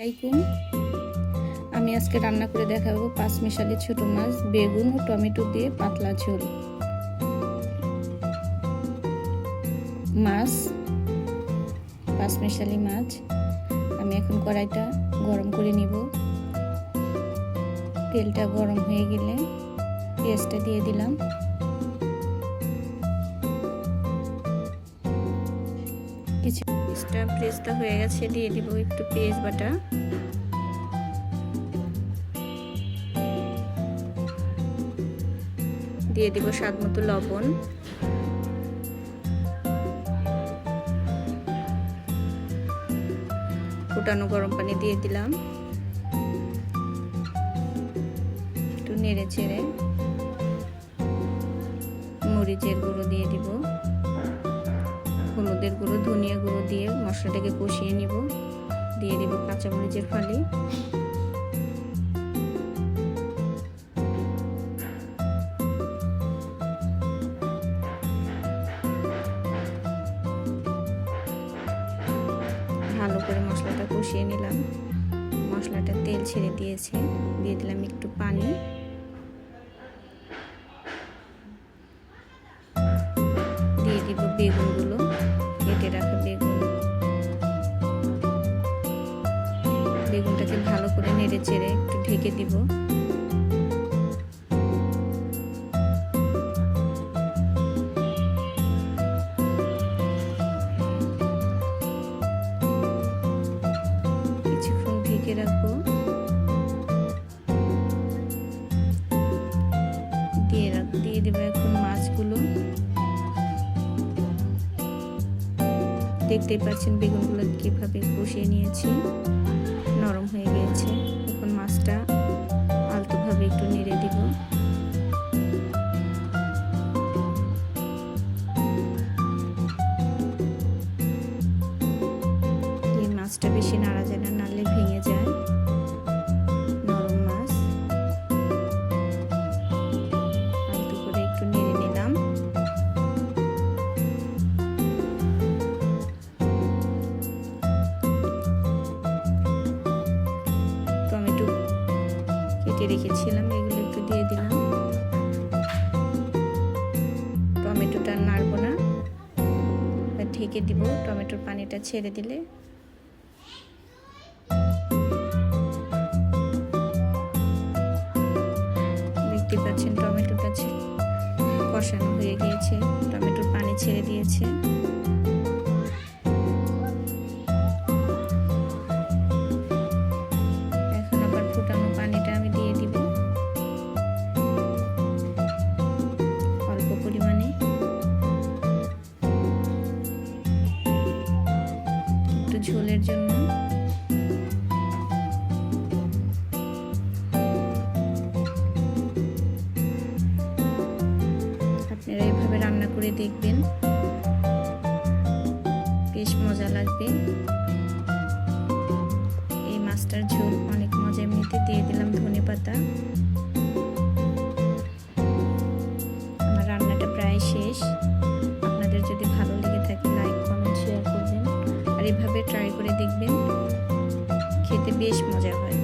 আলাইকুম। আমি আজকে রান্না করে দেখাবো পাঁচমিশালি ছোট মাছ, বেগুন ও টমেটো দিয়ে পাতলা ঝোল। মাছ পাঁচমিশালি মাছ আমি এখন কড়াইটা গরম করে নিব। তেলটা গরম হয়ে গেলে পেঁয়াজটা দিয়ে দিলাম। কিছু পেঁয়াজটা হয়ে গেছে, দিয়ে দিব একটু পেঁয়াজ বাটা, দিয়ে দিব স্বাদ মতো লবণ, ফুটানো গরম পানি দিয়ে দিলাম। একটু নেড়ে চেড়ে মরিচের গুঁড়ো দিয়ে দিব, হলুদের গুঁড়ো, ধনিয়া গুঁড়ো দিয়ে মশলাটাকে কষিয়ে নিব। দিয়ে দিব কাঁচা মরিচের ফালি, ভালো করে মশলাটা কষিয়ে নিলাম। মশলাটা তেল ছেড়ে দিয়েছে, দিয়ে দিলাম একটু পানি, দিয়ে দিব বেগুনগুলো, কেটে রাখা বেগুনটাকে ভালো করে নেড়ে চেড়ে একটু ঢেকে দিব। কিছুক্ষণ ঢেকে রাখবো। দিয়ে দেবো এখন মাছগুলো। দেখতেই পাচ্ছেন বেগুনগুলো কিভাবে কষিয়ে নিয়েছি, নরম হয়ে গিয়েছে। এখন মাছটা আলতোভাবে একটু নেড়ে দিব। এই মাছটা বেশি নাড়া যায় না, নাড়লে ভেঙে যায়। নরম মাছ, আলতো করে একটু নেড়ে নিলাম। টমেটো কেটে রেখেছিলাম, এগুলো একটু দিয়ে দিলাম। টমেটোটা নাড়বো না, ঢেকে দিব। টমেটোর পানিটা ছেড়ে দিলে দেখতে পাচ্ছেন টমেটোটা কষানো হয়ে গিয়েছে, টমেটোর পানি ছেড়ে দিয়েছে। এখন আবার ফুটানো পানিটা আমি দিয়ে দিব অল্প পরিমাণে, একটু ঝোলের জন্য। আপনারা এইভাবে রান্না করে দেখবেন, বেশ মজা লাগবে। এই মাছটার ঝোল অনেক মজা। এমনিতে দিয়ে দিলাম ধনেপাতা। আমার রান্নাটা প্রায় শেষ। আপনাদের যদি ভালো লেগে থাকে লাইক, কমেন্ট, শেয়ার করবেন, আর এভাবে ট্রাই করে দেখবেন, খেতে বেশ মজা হয়।